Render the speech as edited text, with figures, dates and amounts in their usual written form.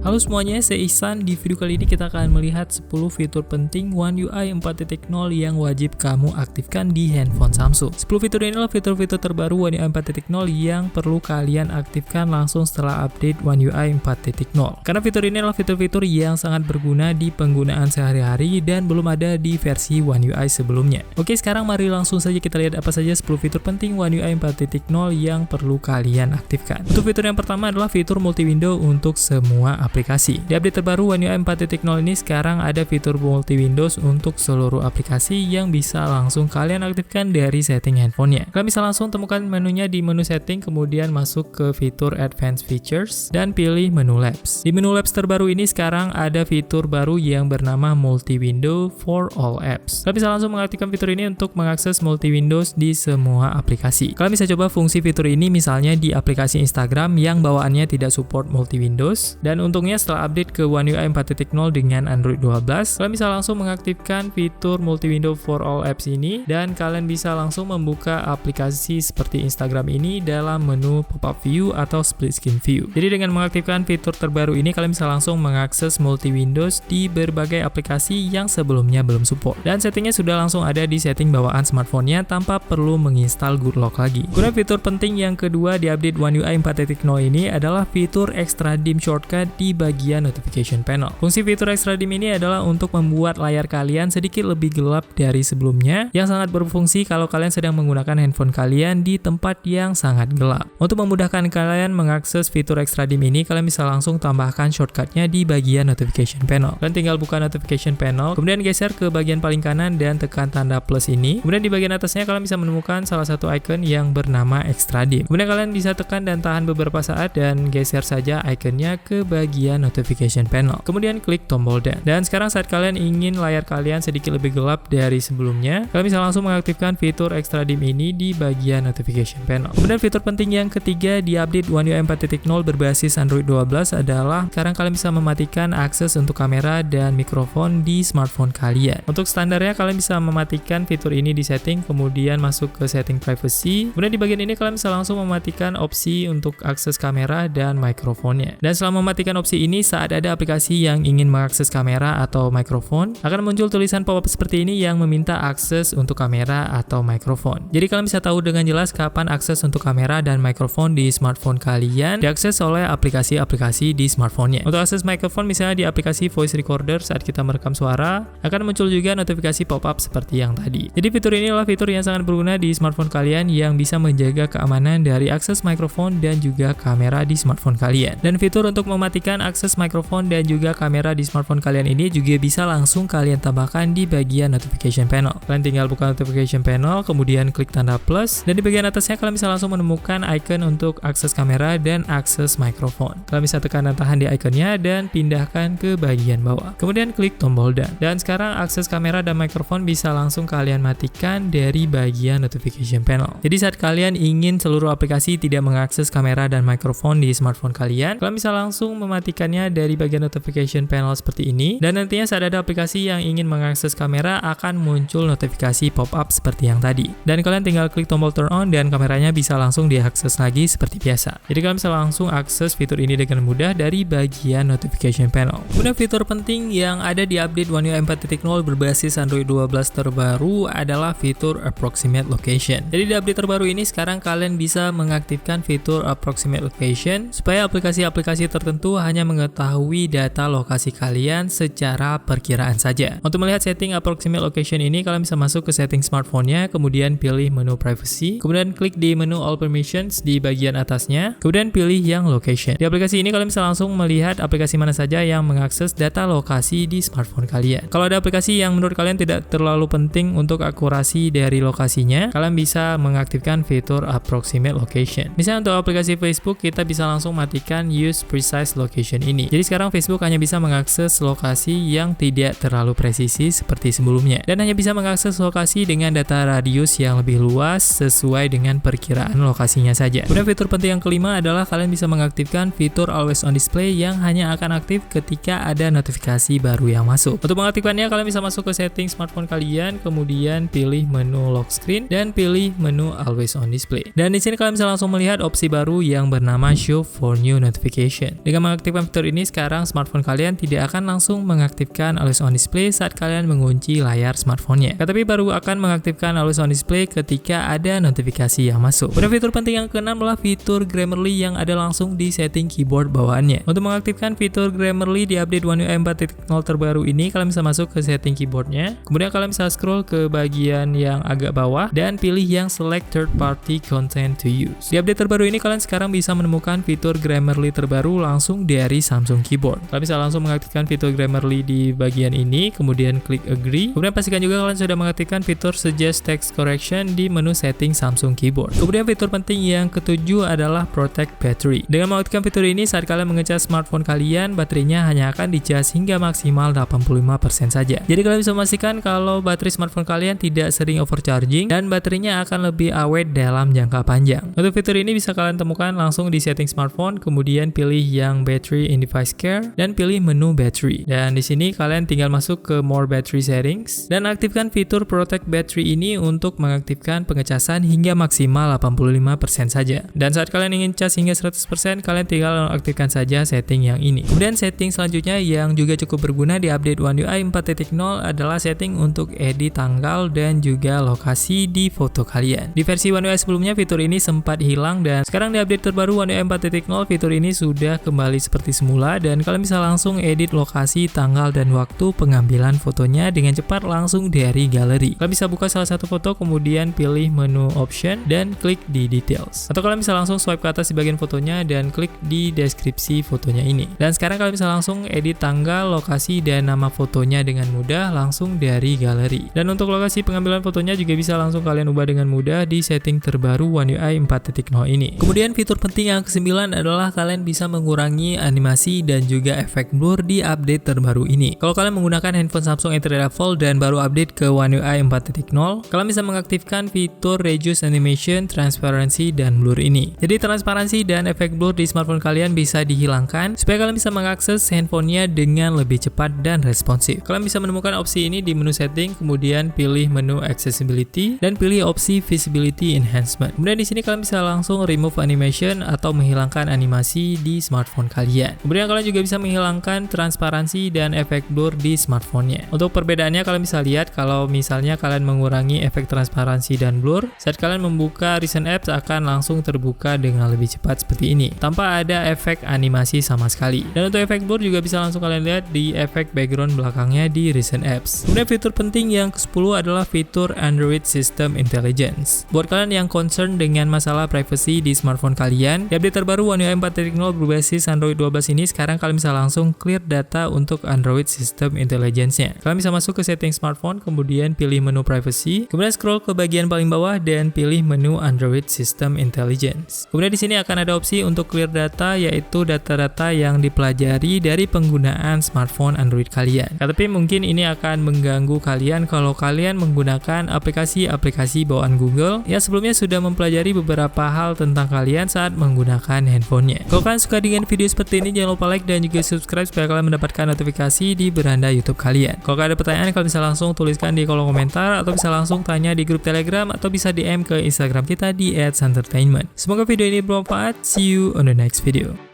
Halo semuanya, saya Ihsan. Di video kali ini kita akan melihat 10 fitur penting One UI 4.0 yang wajib kamu aktifkan di handphone Samsung. 10 fitur ini adalah fitur-fitur terbaru One UI 4.0 yang perlu kalian aktifkan langsung setelah update One UI 4.0. Karena fitur ini adalah fitur-fitur yang sangat berguna di penggunaan sehari-hari dan belum ada di versi One UI sebelumnya. Oke, sekarang mari langsung saja kita lihat apa saja 10 fitur penting One UI 4.0 yang perlu kalian aktifkan. Untuk fitur yang pertama adalah fitur multi-window untuk semua aplikasi. Di update terbaru One UI 4.0 ini sekarang ada fitur multi-windows untuk seluruh aplikasi yang bisa langsung kalian aktifkan dari setting handphonenya. Kalian bisa langsung temukan menunya di menu setting, kemudian masuk ke fitur advanced features dan pilih menu labs. Di menu labs terbaru ini sekarang ada fitur baru yang bernama multi-window for all apps. Kalian bisa langsung mengaktifkan fitur ini untuk mengakses multi-windows di semua aplikasi. Kalian bisa coba fungsi fitur ini misalnya di aplikasi Instagram yang bawaannya tidak support multi-windows, dan untungnya setelah update ke One UI 4.0 dengan Android 12, kalian bisa langsung mengaktifkan fitur multi-window for all apps ini, dan kalian bisa langsung membuka aplikasi seperti Instagram ini dalam menu pop-up view atau split screen view. Jadi dengan mengaktifkan fitur terbaru ini, kalian bisa langsung mengakses multi-windows di berbagai aplikasi yang sebelumnya belum support. Dan settingnya sudah langsung ada di setting bawaan smartphone-nya tanpa perlu menginstal Good Lock lagi. Kemudian fitur penting yang kedua di update One UI 4.0 ini adalah fitur extra dim shortcut di bagian notification panel. Fungsi fitur extra dim ini adalah untuk membuat layar kalian sedikit lebih gelap dari sebelumnya, yang sangat berfungsi kalau kalian sedang menggunakan handphone kalian di tempat yang sangat gelap. Untuk memudahkan kalian mengakses fitur extra dim ini, kalian bisa langsung tambahkan shortcutnya di bagian notification panel. Kalian tinggal buka notification panel, kemudian geser ke bagian paling kanan dan tekan tanda plus ini. Kemudian di bagian atasnya kalian bisa menemukan salah satu icon yang bernama extra dim. Kemudian kalian bisa tekan dan tahan beberapa saat dan geser saja ikonnya ke bagian notification panel. Kemudian klik tombol down. Dan sekarang saat kalian ingin layar kalian sedikit lebih gelap dari sebelumnya, kalian bisa langsung mengaktifkan fitur extra dim ini di bagian notification panel. Kemudian fitur penting yang ketiga di update One UI 4.0 berbasis Android 12 adalah sekarang kalian bisa mematikan akses untuk kamera dan mikrofon di smartphone kalian. Untuk standarnya kalian bisa mematikan fitur ini di setting, kemudian masuk ke setting privacy. Kemudian di bagian ini kalian bisa langsung mematikan opsi untuk akses kamera dan mikrofonnya. Dan setelah mematikan opsi ini, saat ada aplikasi yang ingin mengakses kamera atau mikrofon, akan muncul tulisan pop-up seperti ini yang meminta akses untuk kamera atau mikrofon. Jadi kalian bisa tahu dengan jelas kapan akses untuk kamera dan mikrofon di smartphone kalian diakses oleh aplikasi-aplikasi di smartphone-nya. Untuk akses mikrofon misalnya di aplikasi voice recorder saat kita merekam suara, akan muncul juga notifikasi pop-up seperti yang tadi. Jadi fitur ini adalah fitur yang sangat berguna di smartphone kalian yang bisa menjaga keamanan dari akses mikrofon dan juga kamera di smartphone kalian. Dan fitur untuk mematikan akses mikrofon dan juga kamera di smartphone kalian ini juga bisa langsung kalian tambahkan di bagian notification panel. Kalian tinggal buka notification panel, kemudian klik tanda plus, dan di bagian atasnya kalian bisa langsung menemukan icon untuk akses kamera dan akses mikrofon. Kalian bisa tekan dan tahan di ikonnya dan pindahkan ke bagian bawah. Kemudian klik tombol down. Dan sekarang akses kamera dan mikrofon bisa langsung kalian matikan dari bagian notification panel. Jadi saat kalian ingin seluruh aplikasi tidak mengakses kamera dan mikrofon di smartphone kalian bisa langsung mematikannya dari bagian notification panel seperti ini, dan nantinya saat ada aplikasi yang ingin mengakses kamera akan muncul notifikasi pop-up seperti yang tadi. Dan kalian tinggal klik tombol turn on dan kameranya bisa langsung diakses lagi seperti biasa. Jadi kalian bisa langsung akses fitur ini dengan mudah dari bagian notification panel. Kemudian fitur penting yang ada di update One UI 4.0 berbasis Android 12 terbaru adalah fitur approximate location. Jadi di update terbaru ini sekarang kalian bisa mengaktifkan fitur approximate location supaya aplikasi-aplikasi tertentu hanya mengetahui data lokasi kalian secara perkiraan saja. Untuk melihat setting approximate location ini, kalian bisa masuk ke setting smartphone-nya, kemudian pilih menu privacy, kemudian klik di menu all permissions di bagian atasnya, kemudian pilih yang location. Di aplikasi ini kalian bisa langsung melihat aplikasi mana saja yang mengakses data lokasi di smartphone kalian. Kalau ada aplikasi yang menurut kalian tidak terlalu penting untuk akurasi dari lokasinya, kalian bisa mengaktifkan fitur approximate location. Misalnya untuk aplikasi Facebook, kita bisa langsung matikan use precise location ini. Jadi sekarang Facebook hanya bisa mengakses lokasi yang tidak terlalu presisi seperti sebelumnya, dan hanya bisa mengakses lokasi dengan data radius yang lebih luas sesuai dengan perkiraan lokasinya saja. Kemudian fitur penting yang kelima adalah kalian bisa mengaktifkan fitur always on display yang hanya akan aktif ketika ada notifikasi baru yang masuk. Untuk mengaktifkannya, kalian bisa masuk ke setting smartphone kalian, kemudian pilih menu lock screen dan pilih menu always on display. Dan di sini kalian bisa langsung melihat opsi baru yang bernama show for new notification. Dengan mengaktifkan mengaktifkan fitur ini, sekarang smartphone kalian tidak akan langsung mengaktifkan Always On Display saat kalian mengunci layar smartphone-nya. Tapi baru akan mengaktifkan Always On Display ketika ada notifikasi yang masuk. Kemudian fitur penting yang keenam adalah fitur Grammarly yang ada langsung di setting keyboard bawaannya. Untuk mengaktifkan fitur Grammarly di update One UI 4.0 terbaru ini, kalian bisa masuk ke setting keyboardnya. Kemudian kalian bisa scroll ke bagian yang agak bawah dan pilih yang select third party content to use. Di update terbaru ini kalian sekarang bisa menemukan fitur Grammarly terbaru langsung dari Samsung Keyboard. Kalian bisa langsung mengaktifkan fitur Grammarly di bagian ini, kemudian klik agree. Kemudian pastikan juga kalian sudah mengaktifkan fitur suggest text correction di menu setting Samsung Keyboard. Kemudian fitur penting yang ketujuh adalah protect battery. Dengan mengaktifkan fitur ini, saat kalian mengecas smartphone kalian, baterainya hanya akan dicas hingga maksimal 85% saja. Jadi kalian bisa memastikan kalau baterai smartphone kalian tidak sering overcharging dan baterainya akan lebih awet dalam jangka panjang. Untuk fitur ini bisa kalian temukan langsung di setting smartphone, kemudian pilih yang battery in device care dan pilih menu battery. Dan di sini kalian tinggal masuk ke more battery settings dan aktifkan fitur protect battery ini untuk mengaktifkan pengecasan hingga maksimal 85% saja. Dan saat kalian ingin cas hingga 100%, kalian tinggal aktifkan saja setting yang ini. Kemudian setting selanjutnya yang juga cukup berguna di update One UI 4.0 adalah setting untuk edit tanggal dan juga lokasi di foto kalian. Di versi One UI sebelumnya fitur ini sempat hilang dan sekarang di update terbaru One UI 4.0 fitur ini sudah kembali seperti semula dan kalian bisa langsung edit lokasi, tanggal, dan waktu pengambilan fotonya dengan cepat langsung dari galeri. Kalian bisa buka salah satu foto, kemudian pilih menu option dan klik di details. Atau kalian bisa langsung swipe ke atas di bagian fotonya dan klik di deskripsi fotonya ini. Dan sekarang kalian bisa langsung edit tanggal, lokasi, dan nama fotonya dengan mudah langsung dari galeri. Dan untuk lokasi pengambilan fotonya juga bisa langsung kalian ubah dengan mudah di setting terbaru One UI 4.0 ini. Kemudian fitur penting yang ke-9 adalah kalian bisa mengurangi animasi dan juga efek blur di update terbaru ini. Kalau kalian menggunakan handphone Samsung entry level dan baru update ke One UI 4.0, kalian bisa mengaktifkan fitur reduce animation, transparency, dan blur ini. Jadi transparansi dan efek blur di smartphone kalian bisa dihilangkan supaya kalian bisa mengakses handphonenya dengan lebih cepat dan responsif. Kalian bisa menemukan opsi ini di menu setting, kemudian pilih menu accessibility dan pilih opsi visibility enhancement. Kemudian di sini kalian bisa langsung remove animation atau menghilangkan animasi di smartphone kalian. Kemudian kalian juga bisa menghilangkan transparansi dan efek blur di smartphone-nya. Untuk perbedaannya kalian bisa lihat kalau misalnya kalian mengurangi efek transparansi dan blur, saat kalian membuka recent apps akan langsung terbuka dengan lebih cepat seperti ini, tanpa ada efek animasi sama sekali. Dan untuk efek blur juga bisa langsung kalian lihat di efek background belakangnya di recent apps. Kemudian fitur penting yang ke-10 adalah fitur Android System Intelligence. Buat kalian yang concern dengan masalah privacy di smartphone kalian, di update terbaru One UI 4.0 berbasis Android 12 ini, sekarang kalian bisa langsung clear data untuk Android System Intelligence-nya. Kalian bisa masuk ke setting smartphone, kemudian pilih menu privacy, kemudian scroll ke bagian paling bawah dan pilih menu Android System Intelligence. Kemudian di sini akan ada opsi untuk clear data, yaitu data-data yang dipelajari dari penggunaan smartphone Android kalian. Tapi mungkin ini akan mengganggu kalian kalau kalian menggunakan aplikasi-aplikasi bawaan Google yang sebelumnya sudah mempelajari beberapa hal tentang kalian saat menggunakan handphonenya. Kalau kalian suka dengan video seperti ini, jangan lupa like dan juga subscribe supaya kalian mendapatkan notifikasi di beranda YouTube kalian. Kalau kalian ada pertanyaan, kalian bisa langsung tuliskan di kolom komentar atau bisa langsung tanya di grup Telegram atau bisa DM ke Instagram kita di @santertainment. Semoga video ini bermanfaat. See you on the next video.